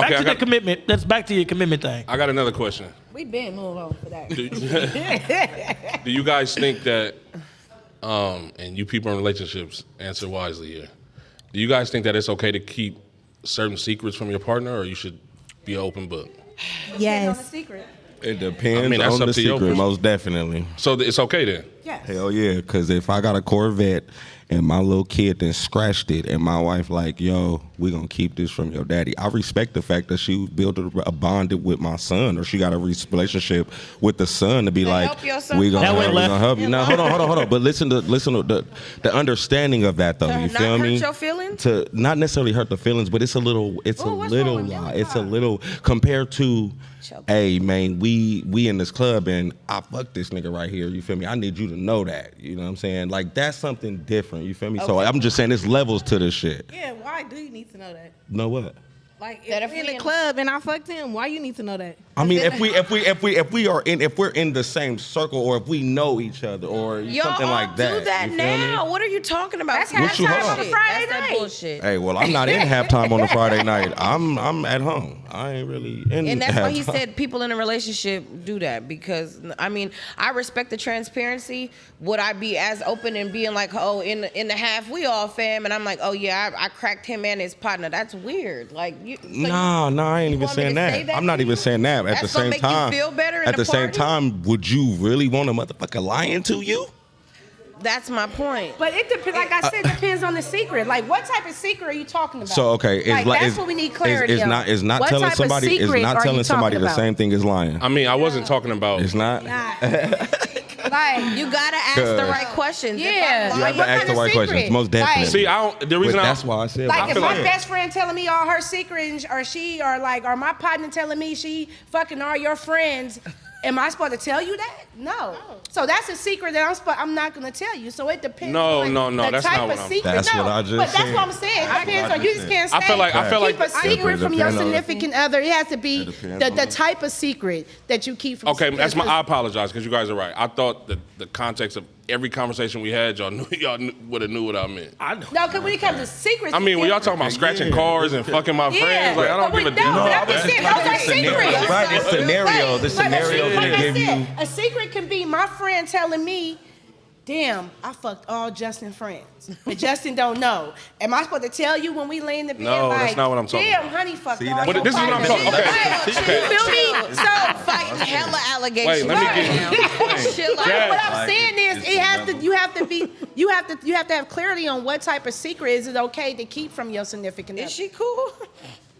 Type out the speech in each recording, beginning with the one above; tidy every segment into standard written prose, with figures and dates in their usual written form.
Back to the commitment. That's back to your commitment thing. I got another question. We been moving on for that. Do you guys think that, and you people in relationships, answer wisely here. Do you guys think that it's okay to keep certain secrets from your partner, or you should be an open book? Yes. Secret. It depends I mean, that's on up the to you. secret, most definitely. So it's okay then? Yes. Hell yeah, because if I got a Corvette and my little kid then scratched it and my wife like, yo, we gonna keep this from your daddy, I respect the fact that she built a bond with my son, or she got a relationship with the son to be like, help your son. we gonna help you. Now, hold on. But listen to the understanding of that though. You feel not me? hurt your feelings? To not necessarily hurt the feelings, but it's a little what's wrong with lie. you? It's a little compared to, hey man, we in this club and I fucked this nigga right here. You feel me? I need you to know that. You know what I'm saying? Like that's something different. You feel me? So I'm just saying there's levels to this shit. Yeah, why do you need to know that? Know what? Like That if if we in we the in- club and I fucked him, why you need to know that? I mean, if we're in the same circle, or if we know each other, or Y'all something like that. do that you feel me? now. What are you talking about? That's What you halftime hold on a on. Friday That's that night. bullshit. Hey, well, I'm not in halftime on a Friday night. I'm at home. I ain't really in. And that's why he halftime. said people in a relationship do that, because I mean I respect the transparency. Would I be as open and being like, oh, in the half we all fam, and I'm like, oh yeah, I cracked him and his partner. That's weird. Like you. No, I ain't even want me saying to say that. that I'm not to even you? saying that. At That's the gonna same make you time, feel better in at the the same party? time, would you really want a motherfucker lying to you? That's my point. But it depends. Like I said, depends on the secret. Like what type of secret are you talking about? So okay, it's like, like that's it's, what we need clarity it's on. not it's not What telling type of somebody it's secret not are you telling somebody talking the about? same thing as lying. I mean, I wasn't talking about. It's not. Like You gotta ask the right questions. If I'm Yeah. You lying- have to What ask kind the of right secret? questions. Most definitely. Like- See, the reason That's why I said. Like what I if feel my like. best friend telling me all her secrets, or my partner telling me she fucking all your friends, am I supposed to tell you that? No. So that's a secret that I'm not gonna tell you. So it depends. No, on no, the that's type not of what I'm- secret. That's no, what I just But that's said. what I'm saying. It depends on you just can't say. I feel like keep a secret Depends from your on- significant other. It has to be depends the on- type of secret that you keep from. Okay, that's my. I because- apologize because you guys are right. I thought the context of every conversation we had, y'all would have knew what I meant. I know. No, because when it comes to secrets, I mean, when y'all it's talking about scratching cars and fucking my different. friends, like I don't but give a no, damn. but I'm just saying, those are secrets. Right, it's scenarios. The scenarios like they I give said, you. a secret can be my friend telling me, damn, I fucked all Justin friends. But Justin don't know. Am I supposed to tell you when we lay in the bed? No, like, that's not what I'm talking damn, about. honey fucked See, all that's your But this is what I'm partners. talking. Okay, You feel me? So, fighting hella allegations. Wait, let me right get- now. Shit like Jack. what I'm saying is, you have to have clarity on what type of secret is it okay to keep from your significant other. Is she cool?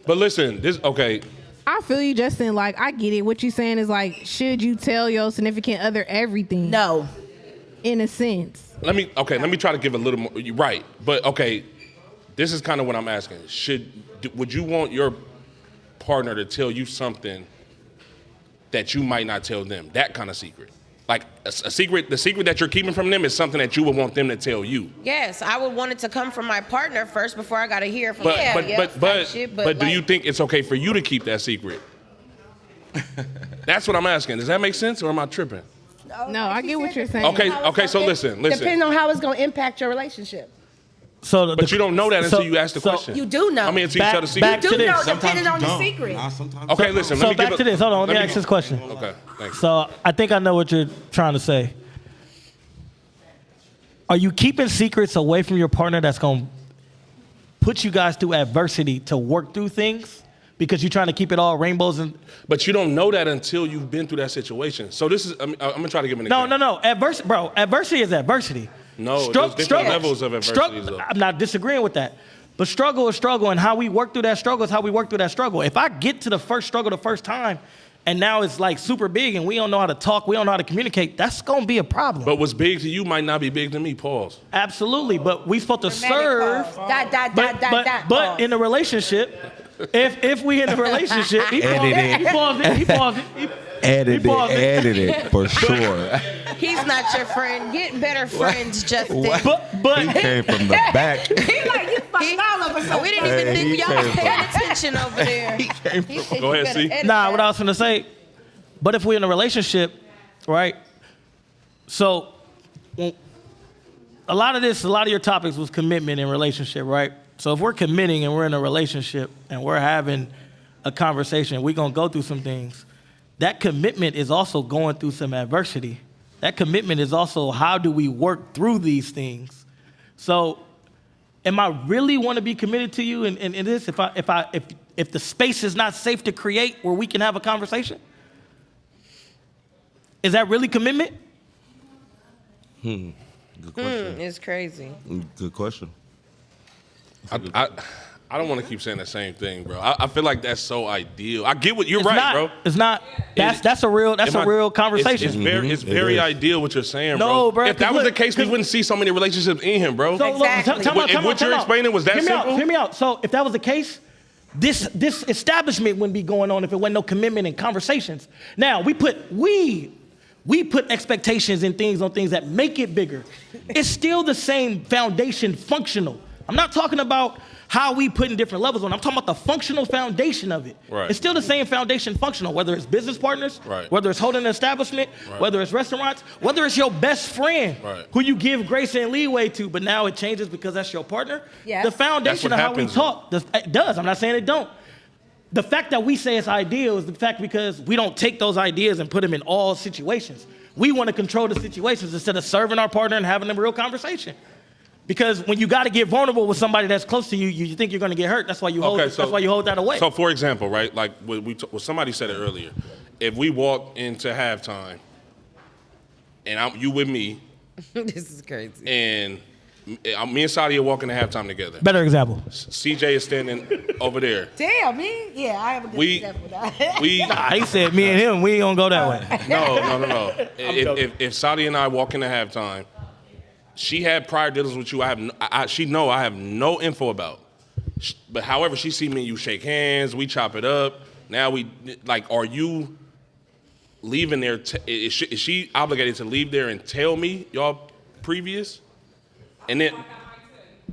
But listen, okay. I feel you, Justin. Like, I get it. What you saying is like, should you tell your significant other everything? No. In a sense. Let me try to give a little more. You're right, but okay, this is kind of what I'm asking. Would you want your partner to tell you something that you might not tell them? That kind of secret, like a secret. The secret that you're keeping from them is something that you would want them to tell you. Yes, I would want it to come from my partner first before I gotta hear from But him. but do you think it's okay for you to keep that secret? That's what I'm asking. Does that make sense, or am I tripping? No, I get what you're saying. Okay. So listen. Depending on how it's going to impact your relationship. So But you don't know that until you ask the question. You do know. I mean, until you Back- tell the secret. back You to do know, this. depending on the Don't. secret. Nah, sometimes. Okay, listen. So let me back give to this. Hold on. Let me ask give- this question. Okay, thanks. So I think I know what you're trying to say. Are you keeping secrets away from your partner that's going to put you guys through adversity to work through things? Because you're trying to keep it all rainbows and... But you don't know that until you've been through that situation. So this is, I'm gonna try to give an example. No. Adversity is adversity. No, there's different levels of adversity, though. I'm not disagreeing with that. But struggle is struggle, and how we work through that struggle is how we work through that struggle. If I get to the first struggle the first time, and now it's like super big, and we don't know how to talk, we don't know how to communicate, that's gonna be a problem. But what's big to you might not be big to me. Pause. Absolutely, but we supposed to serve. But in a relationship, if we in a relationship, he paused it. Edit it for sure. He's not your friend. Get better friends, Justin. But He came from the back. He like, you fucked all of us. We didn't even Hey, think he y'all was came paying from- attention over there. Go ahead, see. what I was gonna say, but if we're in a relationship, right? So, a lot of your topics was commitment and relationship, right? So if we're committing and we're in a relationship and we're having a conversation. We're gonna go through some things. That commitment is also going through some adversity. That commitment is also how do we work through these things. So, am I really want to be committed to you in this? If the space is not safe to create where we can have a conversation, is that really commitment? Good question. It's crazy. Good question. I don't want to keep saying the same thing, bro. I feel like that's so ideal. I get what you're It's right, not, bro. It's not. That's a real conversation. It's very ideal what you're saying, bro. No, bro, If that was look, the case, we wouldn't see so many relationships in him, bro. So, look, Exactly. time out, If time what out, you're time out. explaining was that Hear me simple? Hear me out. So if that was the case, this establishment wouldn't be going on if it wasn't no commitment and conversations. Now we put expectations and things on things that make it bigger. It's still the same foundation functional. I'm not talking about how we put in different levels on. I'm talking about the functional foundation of it. Right. It's still the same foundation functional, whether it's business partners, Right. whether it's holding an establishment, Right. whether it's restaurants, whether it's your best friend Right. who you give grace and leeway to, but now it changes because that's your partner. Yes. The foundation That's of what how we happens. talk, it does. I'm not saying it don't. The fact that we say it's ideal is the fact because we don't take those ideas and put them in all situations. We want to control the situations instead of serving our partner and having a real conversation. Because when you got to get vulnerable with somebody that's close to you, you think you're going to get hurt. That's why you hold. That's why you hold that away. So, for example, right, like what somebody said it earlier, if we walk into halftime, and you with me, This is crazy. and me and Sadia are walking to halftime together. Better example. CJ is standing over there. Damn, me? Yeah, I have a good example of that. He said me and him, we ain't gonna go that way. No. If Sadia and I walk into halftime, she had prior dealings with you. She know I have no info about. But however, she see me and you shake hands, we chop it up. Now are you leaving there? Is she obligated to leave there and tell me y'all previous? And then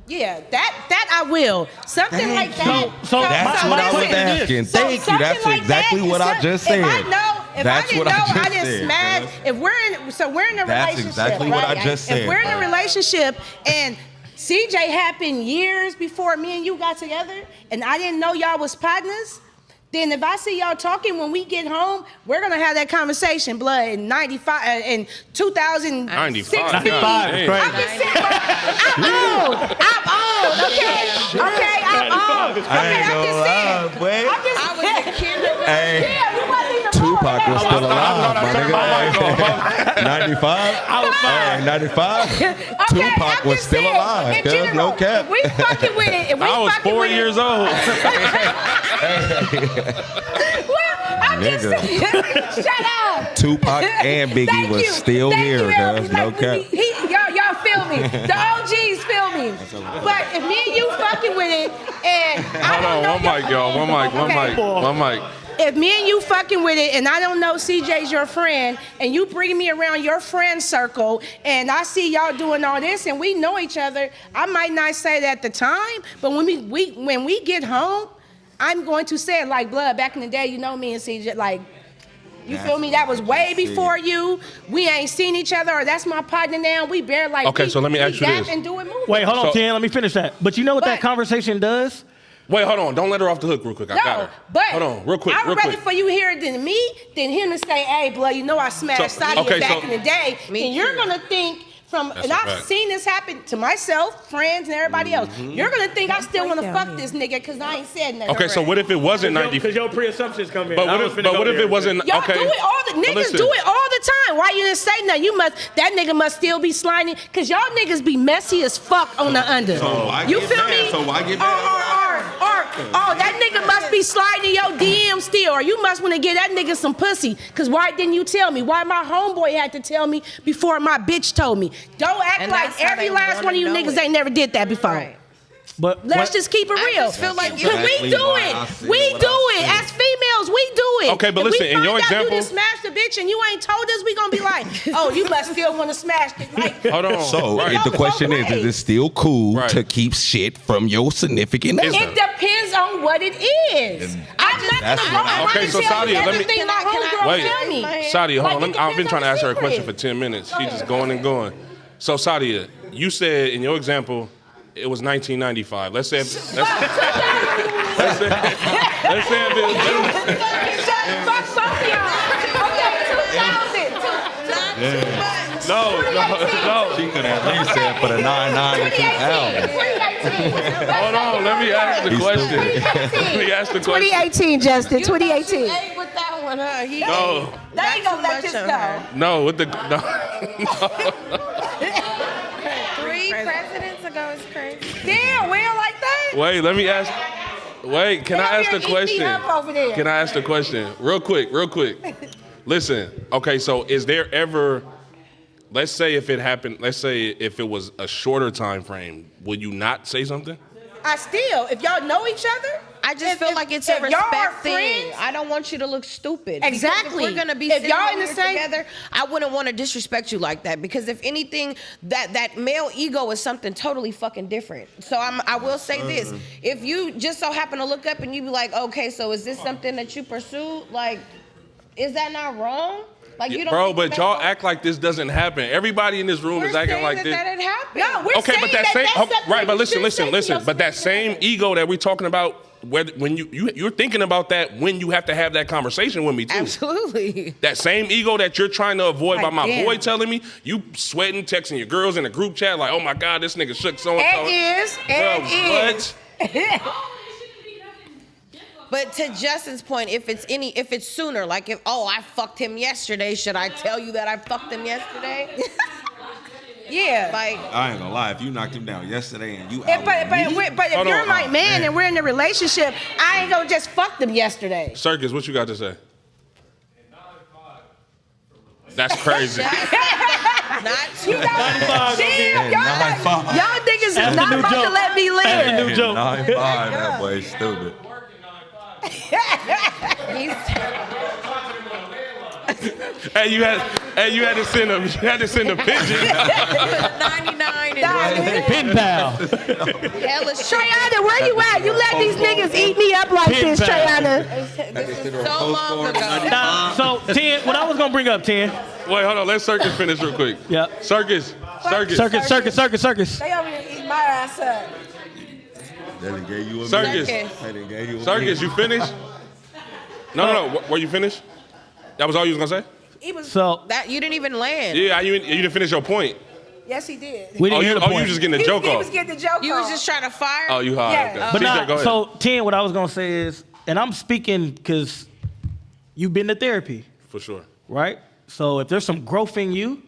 Yeah, that I will. Something like that. So That's what I was listen. asking. So Thank you. something That's like exactly that, what I just said. If I That's didn't what I know, just I didn't said, smash. cuz. If we're in a That's relationship, exactly what right? I just If said. we're in a relationship and CJ happened years before me and you got together, and I didn't know y'all was partners. Then if I see y'all talking when we get home, we're gonna have that conversation, blood, in 95, in 2016. 95. 95 is crazy. I'm just saying, I'm old, okay, I'm old. Okay, I ain't I'm gonna just lie, saying. boy. I'm just I was a kid. Hey, Yeah, you wasn't even Tupac born. was still alive, my nigga. 95? Hey, 95? Tupac I'm was just still saying, alive, in cuz, general, no cap. If we fucking with it, I was 4 years old. Well, I'm just Nigga. saying. Shut up. Tupac and Biggie Thank was you. still Thank here, you, Elvis. cuz, no Like, cap. y'all feel me. The OGs feel me. But if me and you fucking with it, and I Hold don't on, know one mic, y'all. One mic. if me and you fucking with it and I don't know CJ's your friend and you bring me around your friend circle and I see y'all doing all this and we know each other, I might not say that at the time, but when we get home, I'm going to say it like blood. Back in the day, you know me and CJ, like, you feel me? That was way before you. We ain't seen each other, or that's my partner now. We barely like. Okay, so let me ask you dap this. and do it moving. Wait, hold on, So- Tian. Let me finish that. But you know what that But- conversation does? Wait, hold on. Don't let her off the hook real quick. I got No, her. but Hold on, real quick. I'm real ready quick. for you here than me, than him to say, "Hey, blood, you know I smashed So, Sadia okay, back so- in the day." Me And you're too. gonna think from, That's and a I've fact. seen this happen to myself, friends, and everybody else. Mm-hmm. You're gonna think I still want to down fuck here. this nigga because I ain't said nothing. Okay, so what if it wasn't 90? Because your pre-assumptions come in. But what if it wasn't? Y'all Okay. do it all the But niggas listen. do it all the time. Why you didn't say nothing? That nigga must still be sliding because y'all niggas be messy as fuck on the under. why You get feel mad? me? So why get mad? Or that nigga must be sliding your DM still, or you must want to get that nigga some pussy. Cause why didn't you tell me? Why my homeboy had to tell me before my bitch told me? Don't act And like that's how every they last wanna one of you know niggas it. ain't never did that before. Right. But Let's just keep it I real. just feel like Cause you- we do why I it. said We what do I it. said. As females, we do it. Okay, but If listen, we in your find out example- you done smashed a bitch and you ain't told us, we gonna be like, oh, you must still want to smash it. Like, Hold on. So Right. if the question Both is ways. it still cool Right. to keep shit from your significant other? it depends on what it is. I'm not That's gonna go what I- around Okay, and so tell you Sadia, let me- everything my homegirl Wait, tell me. Sadia, hold Like, on. it I've been depends trying to on ask her a the question secret. for 10 minutes. She Go just ahead. going and going. So Sadia, you said in your example, it was 1995. Let's say, let's say if it, Fuck both of y'all. Okay, 2000. no. She could have at least said for the 99 and 2000. 2018. Hold on, let me ask the question. Let me ask the question. 2018, Justin. 2018. Ain't with that one, huh? He No, They ain't gonna let much this on go. her. no, with the no. 3 presidents ago is crazy. Damn, we don't like that. Wait, let me ask. Wait, can I ask the They over here eating me question? up over there. Can I ask the question real quick? Listen, okay, so is there ever, let's say if it happened, let's say if it was a shorter time frame, would you not say something? I still, if y'all know each other, I just feel like it's a if y'all are respect thing. friends- I don't want you to look stupid. Because Exactly. If we're gonna be If sitting y'all over in the here same- together, I wouldn't want to disrespect you like that. Because if anything, that male ego is something totally fucking different. So I will say this: if you just so happen to look up and you be like, okay, so is this something that you pursue? Like, is that not wrong? Like you don't. Bro, think but that- y'all act like this doesn't happen. Everybody in this room We're is acting saying like that this. That had happened. No, we're Okay, saying but that same that's something right, but you listen, should say to listen. your But that same significant ego that we're talking about, when you're thinking about that when you have to have that conversation with me too. Absolutely. That same ego that you're trying to avoid by Like, my damn. boy telling me, you sweating, texting your girls in the group chat like, oh my God, this nigga shook so and so. It is. But to Justin's point, if it's sooner, like if I fucked him yesterday, should I tell you that I fucked him yesterday? Yeah. Like, I ain't gonna lie. If you knocked him down yesterday and you But if Hold you're on. my Oh, man and we're in a relationship, I ain't gonna just fuck them yesterday. Circus, what you got to say? That's crazy. not too Damn, y'all niggas is That's the not new about to joke. let me That's the live. new joke. 9-5, that boy stupid. Hey, you had to send a pigeon. 99 and Pen pal. hell is Trayana, where you at? You let these niggas eat me up like Pin this, pal. Trayana. This is so long ago. Nah, so 10, what I was gonna bring up, 10. Wait, hold on. Let Circus finish real quick. Yep. Circus. Circus. They over here eating my ass up. They done gave you a Circus. minute. They done gave you a Circus, you finished? No. Were you finished? That was all you was gonna say? He was. So That you didn't even land. Yeah, you didn't finish your point. Yes, he did. we didn't hear the you point. just getting the He joke was off. getting the joke You off. was just trying to fire. Oh, you hard. Yeah. Okay. But CJ, nah, go ahead. so 10, what I was gonna say is, and I'm speaking because you've been to therapy, For sure. right? So if there's some growth in you,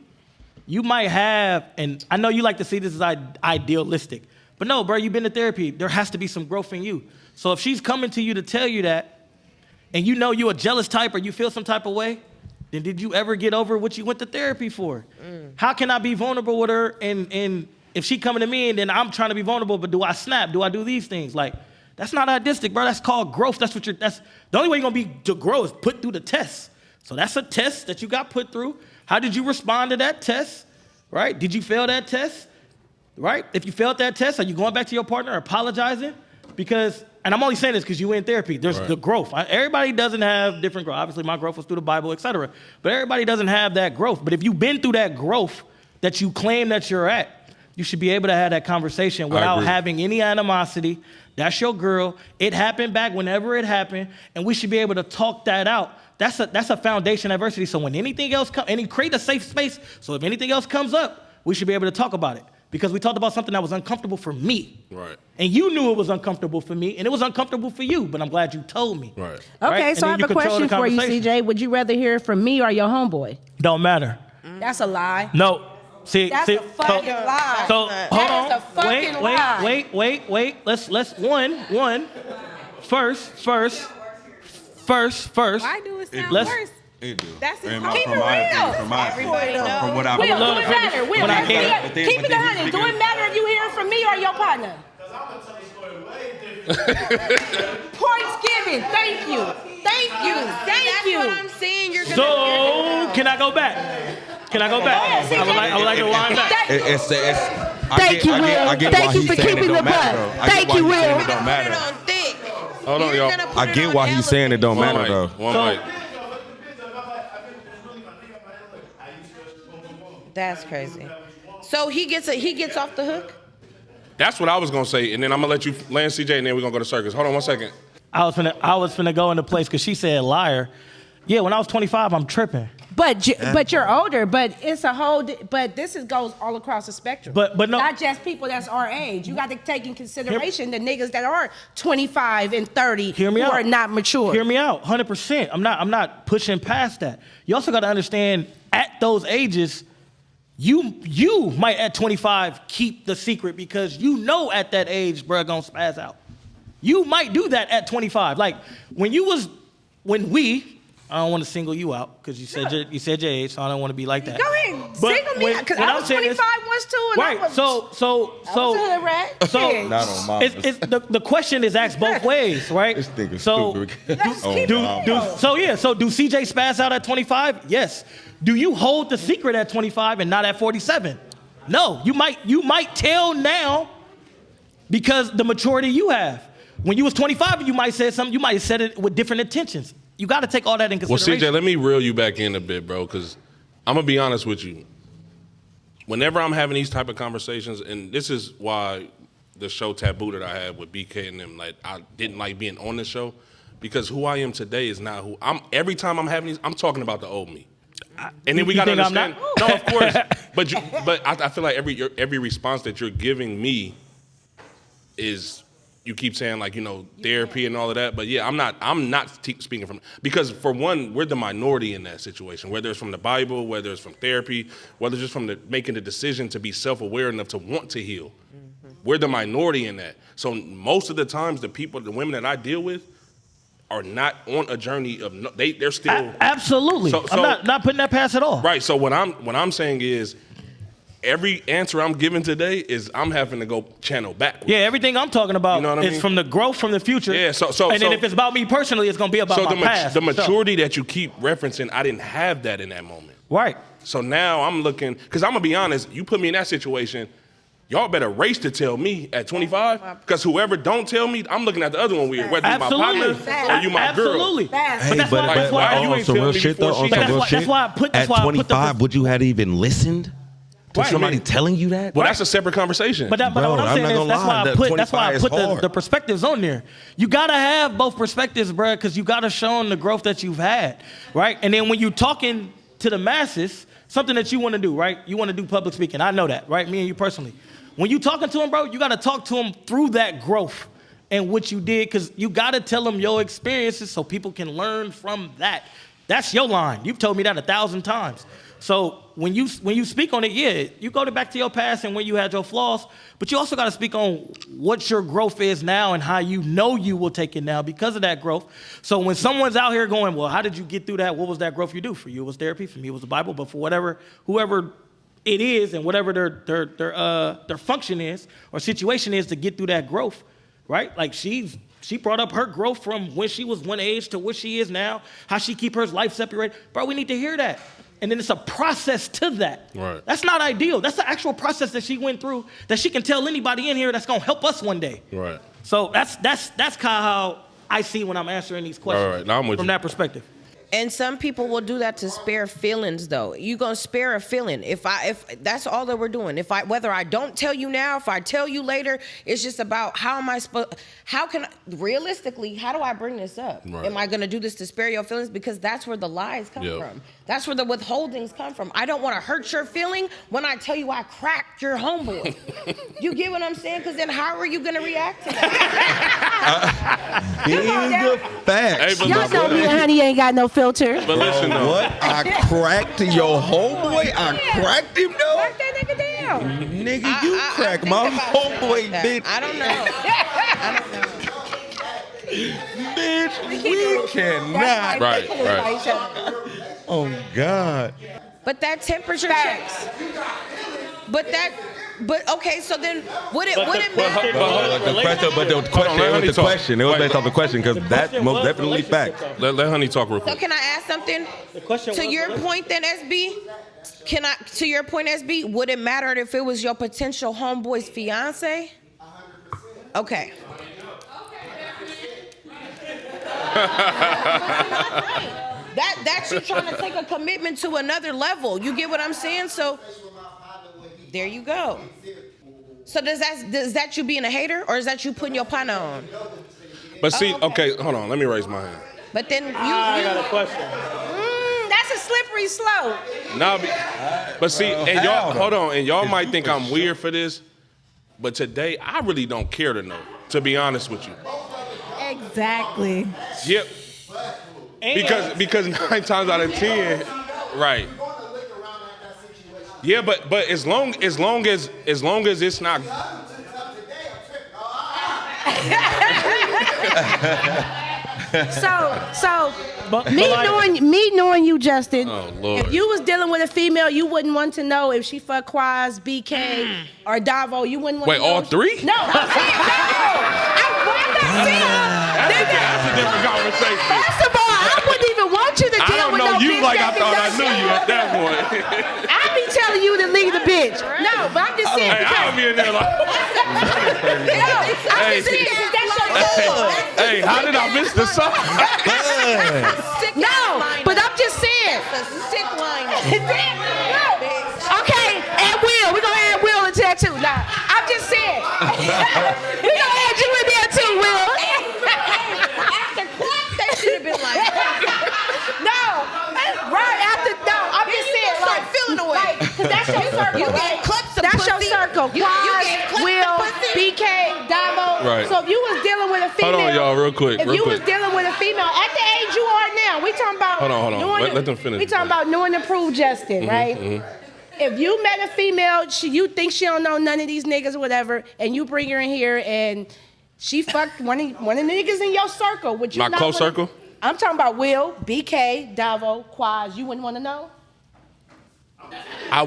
you might have, and I know you like to see this as idealistic, but no, bro, you've been to therapy. There has to be some growth in you. So if she's coming to you to tell you that, and you know you're a jealous type or you feel some type of way, then did you ever get over what you went to therapy for? How can I be vulnerable with her and if she coming to me and then I'm trying to be vulnerable, but do I snap? Do I do these things? Like, that's not idealistic, bro. That's called growth. That's the only way you're gonna be to grow is put through the test. So that's a test that you got put through. How did you respond to that test? Right? Did you fail that test? Right? If you failed that test, are you going back to your partner apologizing? Because, and I'm only saying this because you in therapy. There's the growth. Everybody doesn't have different growth. Obviously, my growth was through the Bible, etc. But everybody doesn't have that growth. But if you've been through that growth that you claim that you're at, you should be able to have that conversation without agree. having any animosity. That's your girl. It happened back whenever it happened, and we should be able to talk that out. That's a foundation adversity. So when anything else comes, and create a safe space, so if anything else comes up, we should be able to talk about it. Because we talked about something that was uncomfortable for me. Right. And you knew it was uncomfortable for me, and it was uncomfortable for you, but I'm glad you told me. Right. Right? Okay, And so I then have a control question the for you, conversation. CJ. Would you rather hear it from me or your homeboy? Don't matter. That's a lie. No. See, That's a fucking lie. So That hold is on. a fucking lie. Wait. Let's one. First. Why do it sound Let's- worse? It do. That's From it. my- Keep from it my real. opinion, from my Everybody opinion, knows. from what I Will, love do to it finish matter? Will, when I let's can. be- keep it 100. Do it matter if you hear it from me or your partner? Points given. Thank you. Thank you. Thank That's you. what I'm saying. You're gonna. So can I go back? I would like to line back. Thank you, Will. Thank you for keeping the butt. Thank you, Will. It don't Put it matter. on thick. Hold on, You're y'all. gonna put I it get on why he's saying it don't One matter mic. though. One So- mic. That's crazy. So he gets off the hook. That's what I was gonna say, and then I'm gonna let you land CJ, and then we're gonna go to Circus. Hold on one second. I was finna go into place because she said liar. Yeah, when I was 25, I'm tripping. But you're older. But it's a whole. But goes all across the spectrum. But no. Not just people that's our age. You got to take in consideration the niggas that are 25 and 30 Hear me who out. are not mature. Hear me out, 100%. I'm not pushing past that. You also got to understand, at those ages, you might at 25 keep the secret because you know at that age, bruh, gonna spaz out. You might do that at 25. Like I don't want to single you out because you said your age, so I don't want to be like that. Go ahead, But single me because I was 25 once too, and right. I was So I was a hood rat. So Shit. Not on mine. it's the question is asked both ways, right? This nigga so stupid. Let's keep it real. so do CJ spaz out at 25? Yes. Do you hold the secret at 25 and not at 47? No. You might tell now because the maturity you have. When you was 25, you might say something. You might have said it with different intentions. You got to take all that in Well, consideration. CJ, let me reel you back in a bit, bro, because I'm going to be honest with you. Whenever I'm having these type of conversations, and this is why the show Taboo that I had with BK and them, like, I didn't like being on the show, because who I am today is not who I'm. Every time I'm having these, I'm talking about the old me. And then we You got to think I'm understand. No, of course. But I feel like every response that you're giving me is, you keep saying, like, therapy and all of that, but yeah, I'm not speaking from, because for one, we're the minority in that situation, whether it's from the Bible, whether it's from therapy, whether it's just from making the decision to be self-aware enough to want to heal. We're the minority in that. So most of the times, the women that I deal with are not on a journey of, they're still. Absolutely. So- I'm not putting that past at all. Right, so what I'm saying is, every answer I'm giving today is I'm having to go channel backwards. Yeah, everything I'm talking about You know what I is mean? from the growth from the future. Yeah, so and then if it's about me personally, it's gonna be about So my past. the maturity that you keep referencing, I didn't have that in that moment. Right. So now I'm looking, because I'm gonna be honest, you put me in that situation, y'all better race to tell me at 25, because whoever don't tell me, I'm looking at the other one weird, whether you my Absolutely. partner or you my girl. Absolutely. Fast. But that's why. That's why. you ain't on some tell real me shit before though, on she- some But real that's shit. why I put- that's At why I put the 25, would you have even listened to Right. somebody telling you that? Well, that's a separate conversation. But Bro, what I'm I'm saying not is gonna that's why lie, I that put 25 is the hard. perspectives on there. You gotta have both perspectives, bro, because you gotta show them the growth that you've had, right? And then when you talking to the masses, something that you want to do, right? You want to do public speaking. I know that, right? Me and you personally. When you talking to them, bro, you gotta talk to them through that growth and what you did, because you gotta tell them your experiences so people can learn from that. That's your line. You've told me that 1,000 times. So when you speak on it, yeah, you go back to your past and when you had your flaws, but you also got to speak on what your growth is now and how you know you will take it now because of that growth. So when someone's out here going, well, how did you get through that? What was that growth you do? For you, it was therapy. For me, it was the Bible. But for whoever it is and whatever their function is or situation is to get through that growth, right? Like she brought up her growth from when she was one age to what she is now, how she keep her life separated. Bro, we need to hear that. And then it's a process to that. Right. That's not ideal. That's the actual process that she went through that she can tell anybody in here that's gonna help us one day. Right. So that's kind of how I see when I'm answering these questions. All right, now I'm with from you. that perspective. And some people will do that to spare feelings, though. You gonna spare a feeling if that's all that we're doing. Whether I don't tell you now, if I tell you later, it's just about how realistically, how do I bring this up? Right. Am I gonna do this to spare your feelings? Because that's where the lies come Yep. from. That's where the withholdings come from. I don't want to hurt your feeling when I tell you I cracked your homeboy. You get what I'm saying? Because then how are you gonna react to that? These are facts. Hey, but Y'all listen, know me and Honey ain't got no filter. but listen though. What? I cracked your homeboy? I cracked him though? Knock that nigga down. Nigga, you I cracked think my about shit homeboy, like that. bitch. I don't know. Bitch, we cannot. Right. Oh, God. But that temperature checks. But okay, so then would it matter? But the question, let it was Honey the talk. question. It was Right. based off the question because that's question most was definitely relationship, fact. though. Let Honey talk real So quick. can I ask something? The question To was your relationship. point then, SB, to your point, SB, would it matter if it was your potential homeboy's fiance? Okay. That's you trying to take a commitment to another level. You get what I'm saying? So there you go. So does that you being a hater or is that you putting your partner on? But see, okay, hold on. Let me raise my hand. But then I got a you question. That's a slippery slope. Nah, but see, and y'all, hold on, and y'all might think I'm weird for this, but today I really don't care to know. To be honest with you. Exactly. Yep. Because 9 times out of 10, right. Yeah, but as long as it's not. So But me like- knowing you, Justin. Oh, Lord. If you was dealing with a female, you wouldn't want to know if she fucked Quaz, BK, or Davo. You wouldn't want Wait, to know. all three? No, I'm saying no. I'm not saying. That's a different conversation. First of all, I wouldn't even want you to I deal don't with know no you bitch like I that thought I does knew that. you at that point. I be telling you to leave the bitch. No, but I'm just saying Hey, I'll be in there like, I'm just saying because that's your hey, how did I miss the song? No, but I'm just saying. a sick line. Okay, add Will. We're gonna add Will into that too. Nah, I'm just saying. We're gonna add you in there too, Will. After clap, they should have been like, No, right after no, I'm just saying start like feeling away. like, 'cause that's your circle. You right? gave Clips some That's your pussy. circle. You Quaz, gave Clips Will, some pussy. BK, Davo. Right. So if you was dealing with a female, Hold on, y'all, real quick, If real you quick. was dealing with a female at the age you are now, we talking about. Hold on. knowing Let them finish. We talking about knowing and prove Justin, right? If you met a female, you think she don't know none of these niggas or whatever, and you bring her in here and she fucked one of the niggas in your circle, would you My not close wanna- circle? I'm talking about Will, BK, Davo, Quaz. You wouldn't want to know? I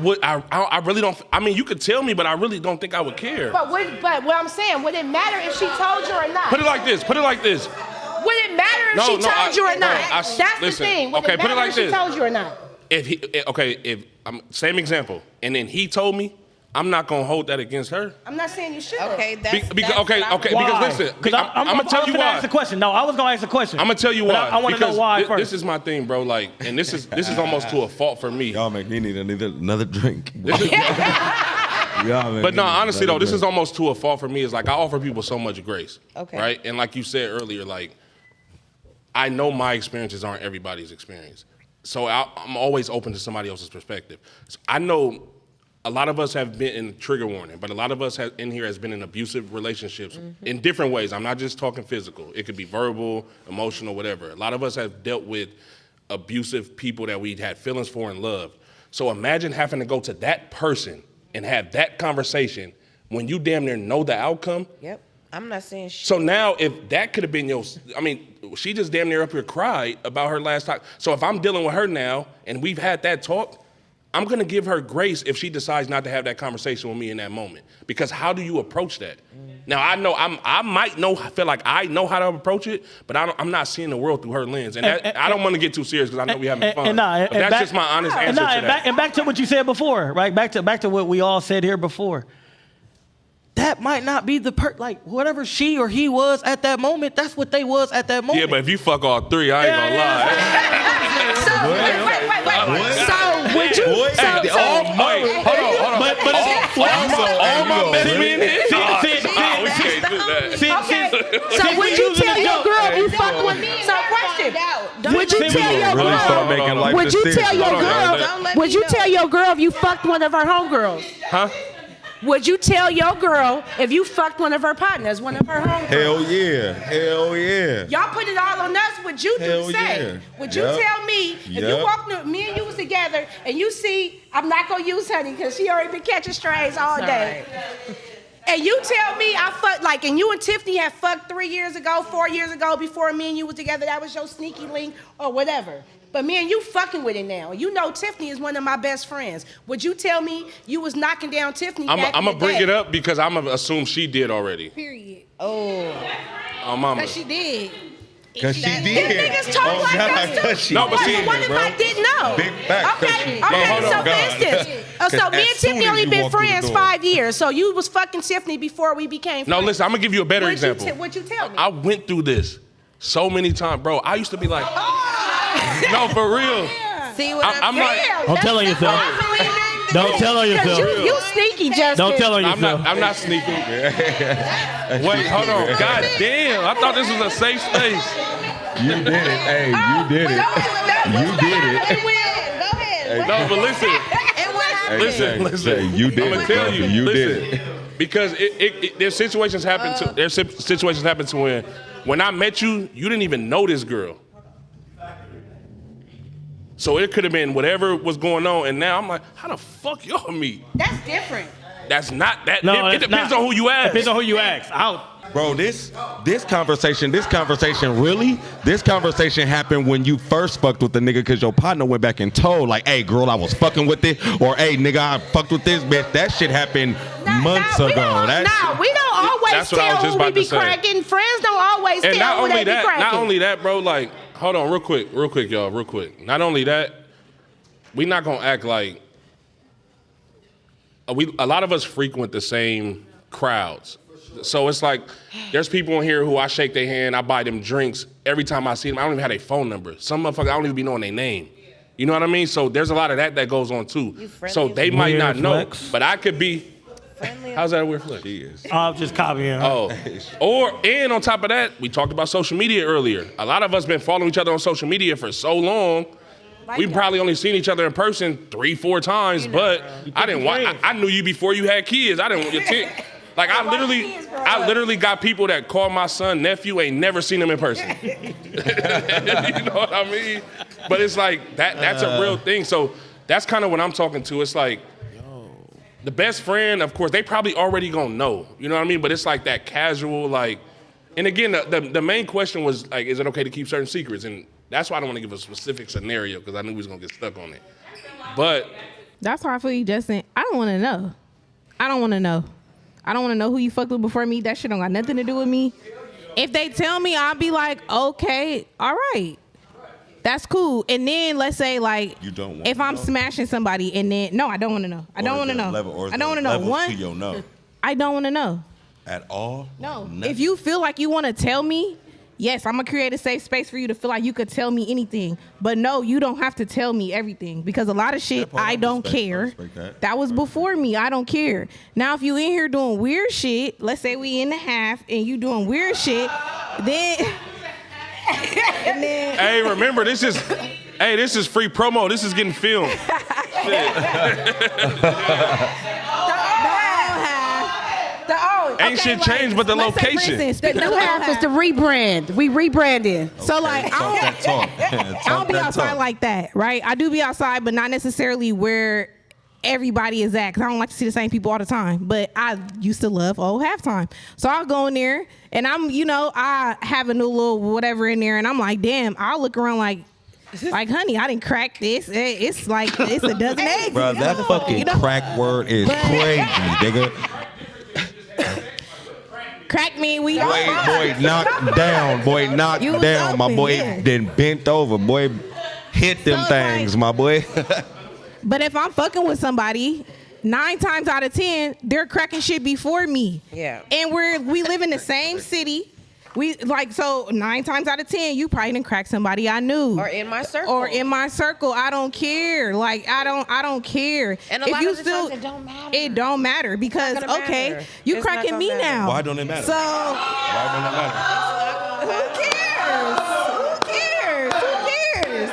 really don't. I mean, you could tell me, but I really don't think I would care. But what I'm saying, would it matter if she told you or not? Put it like this. Would it matter if she told you or not? That's the listen, thing. Would okay, it put it matter like if she this. told you or not? If same example, and then he told me, I'm not gonna hold that against her. I'm not saying you should. okay, that's Because what I okay, would- because listen, I'm gonna tell you I was gonna why. ask the question. No, I was gonna ask the question. I'm gonna tell you But why. I want to know Because why first. This is my thing, bro. Like, and this is almost to a fault for me. Y'all make me need another drink. But no, honestly though, this is almost to a fault for me. Is like I offer people so much grace. Okay. Right? And like you said earlier, like I know my experiences aren't everybody's experience. So I'm always open to somebody else's perspective. So I know a lot of us have been in trigger warning, but a lot of us in here has been in abusive relationships in different ways. I'm not just talking physical. It could be verbal, emotional, whatever. A lot of us have dealt with abusive people that we had feelings for and loved. So imagine having to go to that person and have that conversation when you damn near know the outcome. Yep. I'm not saying shit. So now if that could have been she just damn near up here cried about her last time. So if I'm dealing with her now and we've had that talk, I'm gonna give her grace if she decides not to have that conversation with me in that moment. Because how do you approach that? Now I know I feel like I know how to approach it, but I'm not seeing the world through her lens. And I don't want to get too serious because I know we're having fun. But that's just my honest answer to that. And back to what you said before, right? Back to what we all said here before. That might not be the like whatever she or he was at that moment. That's what they was at that moment. Yeah, but if you fuck all three, I ain't gonna lie. So, wait. So, would you? Boy, Hold on. But All my best men here. See, We can't do that. Okay. So, would you tell your girl you fucked with? So, question. Would you tell your really start girl? making life Would you tell your Hold on, girl? don't let Would me you know. tell your girl if you fucked one of her homegirls? Huh? Would you tell your girl if you fucked one of her partners, one of her homegirls? Hell yeah. Y'all put it all on us. Would you do Hell the same? yeah. Would you Yep. tell me if you Yep. walked, me and you was together, and you see, I'm not gonna use Honey because she already been catching strays all day. And you tell me I fucked, like, and you and Tiffany had fucked 3 years ago, 4 years ago, before me and you was together. That was your sneaky link or whatever. But me and you fucking with it now. You know Tiffany is one of my best friends. Would you tell me you was knocking down Tiffany back I'm in gonna the bring day? it up because I'm gonna assume she did already. Period. Oh. Oh, mama. She did. Cause she That- did. Them niggas talk like that too. No, but see- What if I didn't know? Big fact, Okay, cause she- okay. hold So on, for instance, so Cause me and as soon Tiffany as only you been walk through the friends door. 5 years. So you was fucking Tiffany before we became friends. No, listen, I'm gonna give you a better What'd you example. what'd you tell me? I went through this so many times, bro. I used to be like, no, for real. See what I'm I'm like, Damn, I'm that's- telling you, that's son. what I believe in. Don't tell on yourself. You sneaky, Justin. Don't tell on I'm yourself. not. I'm not sneaking. Wait, hold on. God damn! I thought this was a safe space. You did it. Hey, you did it. You did it. Go ahead. No, but listen. And what happened? Listen. You did I'm gonna it. tell you. You listen, did it. because there's situations happen to when I met you, you didn't even know this girl. So it could have been whatever was going on, and now I'm like, how the fuck y'all meet? That's different. That's not that. No, it it's depends not. on who you ask. Depends on who you ask. Bro, this conversation happened when you first fucked with the nigga because your partner went back and told, like, hey, girl, I was fucking with it, or hey, nigga, I fucked with this bitch. That shit happened months ago. We don't always That's what I was tell just who we about to be say. cracking. Friends don't always And tell who they be cracking. not only that, bro. Like, hold on, real quick, y'all, real quick. Not only that, we not gonna act like a lot of us frequent the same crowds. So it's like there's people in here who I shake their hand, I buy them drinks every time I see them. I don't even have their phone number. Some motherfuckers I don't even be knowing their name. You know what I mean? So there's a lot of that goes on too. So they might not know, flex. but I could be. How's that a weird flex? I'm just copying her. And on top of that, we talked about social media earlier. A lot of us been following each other on social media for so long. We've probably only seen each other in person 3-4 times, but I didn't want. I knew you before you had kids. I didn't want your kid. Like I literally got people that call my son nephew, ain't never seen him in person. You know what I mean? But it's like that's a real thing. So that's kind of what I'm talking to. It's like the best friend, of course, they probably already gonna know. You know what I mean? But it's like that casual, like, and again, the main question was like, is it okay to keep certain secrets? And that's why I don't want to give a specific scenario because I knew we was gonna get stuck on it. But That's how I feel you, Justin. I don't want to know. I don't want to know. I don't want to know who you fucked with before me. That shit don't got nothing to do with me. If they tell me, I'll be like, okay, all right. That's cool. And then let's say like, You don't want if to I'm know? smashing somebody and then, no, I don't want to know. I don't want to know. I don't want to know. One, You don't know I don't want to know. at all. No. Nothing. If you feel like you want to tell me, yes, I'm going to create a safe space for you to feel like you could tell me anything. But no, you don't have to tell me everything because a lot of shit, part I I don't respect. I care. respect that. That was before me. I don't care. Now, if you in here doing weird shit, let's say we in the half and you doing weird shit, then... and then hey, remember this is free promo. This is getting filmed. Ain't shit changed but the let's say, for location. instance, The new half is the rebrand. We rebranding. So like, I don't be outside like that, right? I do be outside, but not necessarily where everybody is at, because I don't like to see the same people all the time. But I used to love old halftime. So I'll go in there, and I have a new little whatever in there, and I'm like, damn, I'll look around like, honey, I didn't crack this. It's like, it's a dozen eggs. Bro, that fucking crack word is crazy, nigga. Crack me, we Boy, knock down. Boy, knock You was down. My open, boy yeah. then bent over. Boy, hit them So it's things, like- my boy. But if I'm fucking with somebody, 9 times out of 10, they're cracking shit before me. Yeah. And we live in the same city. We like, so 9 times out of 10, you probably didn't crack somebody I knew. Or in my circle. I don't care. Like I don't care. And a if lot you of the times it don't matter. It don't matter because It's not gonna okay, matter. you It's not cracking gonna me matter. now. Why don't it matter? So Why don't it matter? who cares? Who cares?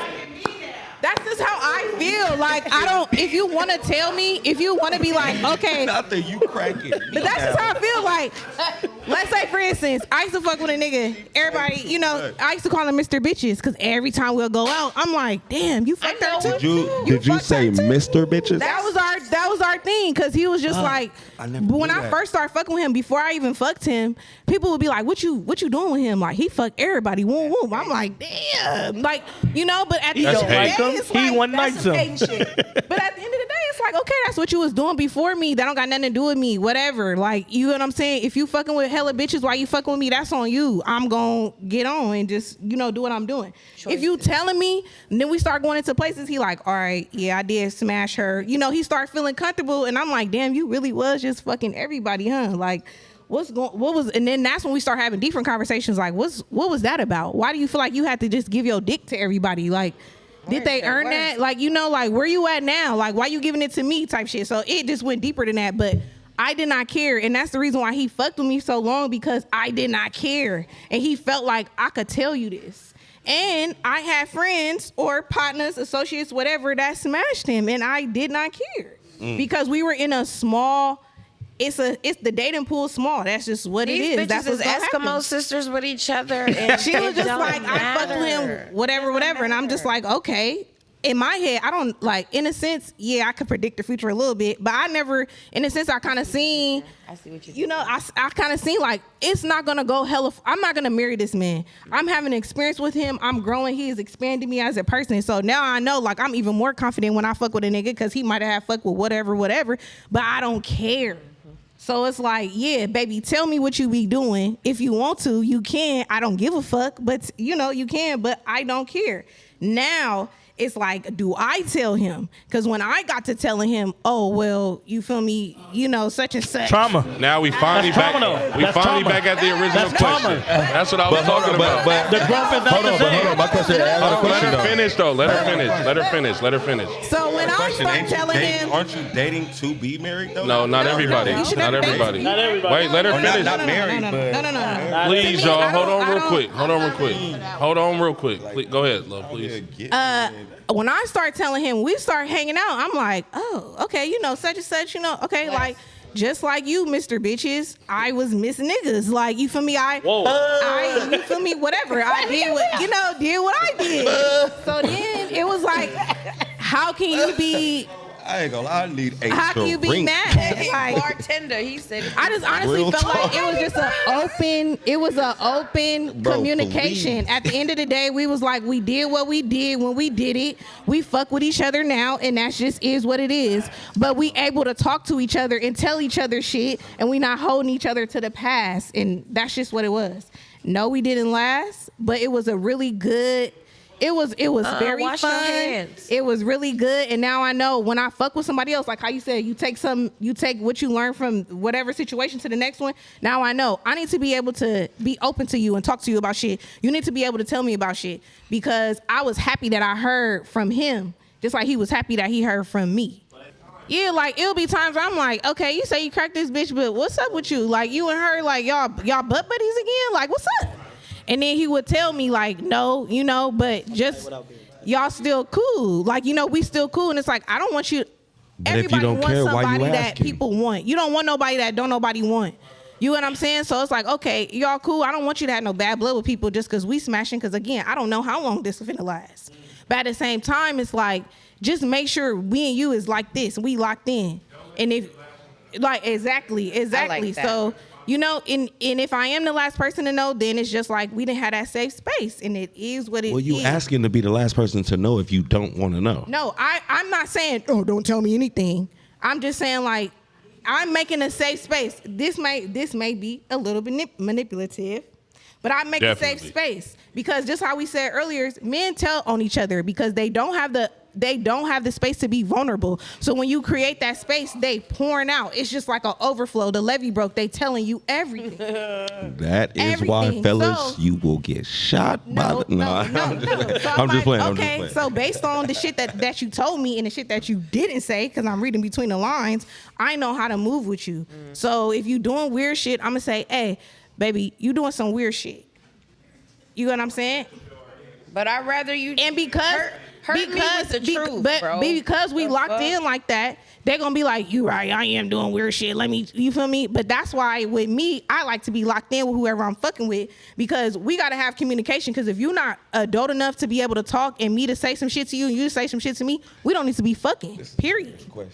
That's just how I feel. Like I don't. If you want to tell me, if you want to be like, okay, Nothing, you cracking. but that's just how I feel. Like, let's say for instance, I used to fuck with a nigga. Everybody, I used to call him Mr. Bitches because every time we'll go out, I'm like, damn, you fucked her too. Did you fucked say her too? Mr. Bitches? That was our thing because he was just like. I never But when knew I that. first started fucking with him, before I even fucked him, people would be like, "What you doing with him? Like he fucked everybody, woo woo." I'm like, damn, like But at the end of the That's day, hate. it's He like, one that's nights some him. hating shit. But at the end of the day, it's like, okay, that's what you was doing before me. That don't got nothing to do with me. Whatever. Like, you know what I'm saying? If you fucking with hella bitches while you fucking with me, that's on you. I'm gonna get on and just do what I'm doing. If you telling me, and then we start going into places, he like, all right, yeah, I did smash her. He start feeling comfortable, and I'm like, damn, you really was just fucking everybody, huh? Like, and then that's when we start having different conversations. Like, what was that about? Why do you feel like you had to just give your dick to everybody? Like, Did they that earn worse. that? Like, you know, like, where you at now? Like, why you giving it to me type shit? So it just went deeper than that. But I did not care. And that's the reason why he fucked with me so long, because I did not care. And he felt like I could tell you this. And I had friends or partners, associates, whatever, that smashed him. And I did not care. Because we were in a small... It's the dating pool small. That's just what These it is. bitches That's what's is gonna Eskimo happen. sisters with each other. And She was just like, I fucked with him, whatever. And I'm just like, okay. In my head, I don't like, in a sense, yeah, I could predict the future a little bit, but I never, in a sense, I kind of seen, I see what you know, I kind of seen like, it's not going to go hella, I'm not going to marry this man. I'm having an experience with him. I'm growing. He is expanding me as a person. So now I know, like, I'm even more confident when I fuck with a nigga, because he might have fucked with whatever, but I don't care. So it's like, yeah, baby, tell me what you be doing. If you want to, you can. I don't give a fuck, but you know, you can, but I don't care. Now, it's like, do I tell him? Because when I got to telling him, oh, well, you feel me, you know, such and such. Trauma. Now we finally That's back. trauma, though. We That's finally trauma. back at the original That's trauma. question. That's what I was talking about. The growth is not Hold the on, same. my question. Hold on, let question her though. finish though. Let her finish. So when I Question, start telling him, aren't you dating to be married though? No, not everybody. you should Not never date everybody. Not everybody. Wait, let her Or not, finish. not married, but no. Please, To me, y'all, I hold don't- on I real don't- quick. Hold on real quick. Please, go ahead, love, please. When I start telling him, we start hanging out, I'm like, oh, okay, you know, such and such, you know, okay, like, just like you, Mr. Bitches, I was missing niggas. Like, you feel me? You feel me? Whatever. I did what I did. So then it was like, how can you be, I ain't gonna lie, I need a how can you be drink. mad? He's Like, bartender. He said, I just honestly Real felt like talk. it was just an open Bro, communication. please. At the end of the day, we was like, we did what we did when we did it. We fuck with each other now, and that just is what it is. But we able to talk to each other and tell each other shit, and we not holding each other to the past, and that's just what it was. No, we didn't last, but it was a really good. It was very wash your fun. hands. It was really good, and now I know when I fuck with somebody else, like how you said, you take what you learn from whatever situation to the next one. Now I know I need to be able to be open to you and talk to you about shit. You need to be able to tell me about shit, because I was happy that I heard from him, just like he was happy that he heard from me. Yeah, like it'll be times where I'm like, okay, you say you cracked this bitch, but what's up with you? Like you and her, like y'all butt buddies again? Like what's up? And then he would tell me like, no, you know, but just y'all still cool. Like, you know, we still cool. And it's like, I don't want you. But if you Everybody don't wants care, why you somebody that asking? people want. You don't want nobody that don't nobody want. You know what I'm saying? So it's like, okay, y'all cool. I don't want you to have no bad blood with people just because we smashing. Because again, I don't know how long this is finna last. But at the same time, it's like, just make sure we and you is like this. We locked in. And if, like, exactly. that. So, you know, and if I am the last person to know, then it's just like we didn't have that safe space, and it is what it is. Well, you asking to be the last person to know if you don't want to know. No, I'm not saying, oh, don't tell me anything. I'm just saying, like, I'm making a safe space. This may be a little bit manipulative, but I make a safe Definitely. space, because just how we said earlier, men tell on each other because they don't have the space to be vulnerable. So when you create that space, they pouring out. It's just like an overflow. The levee broke. They telling you everything. That is why, Everything. fellas, So- you will get shot by the. I'm just playing. So I'm just playing. I'm okay, just playing. so based on the shit that you told me and the shit that you didn't say, because I'm reading between the lines, I know how to move with you. So if you doing weird shit, I'm gonna say, hey, baby, you doing some weird shit. You know what I'm saying? but I'd rather you And because hurt me with the truth, but bro. because we The locked fuck? in like that, they're gonna be like, you right, I am doing weird shit. Let me, you feel me? But that's why with me, I like to be locked in with whoever I'm fucking with, because we gotta have communication. Because if you're not adult enough to be able to talk and me to say some shit to you and you to say some shit to me, we don't need to be fucking. Period. Question.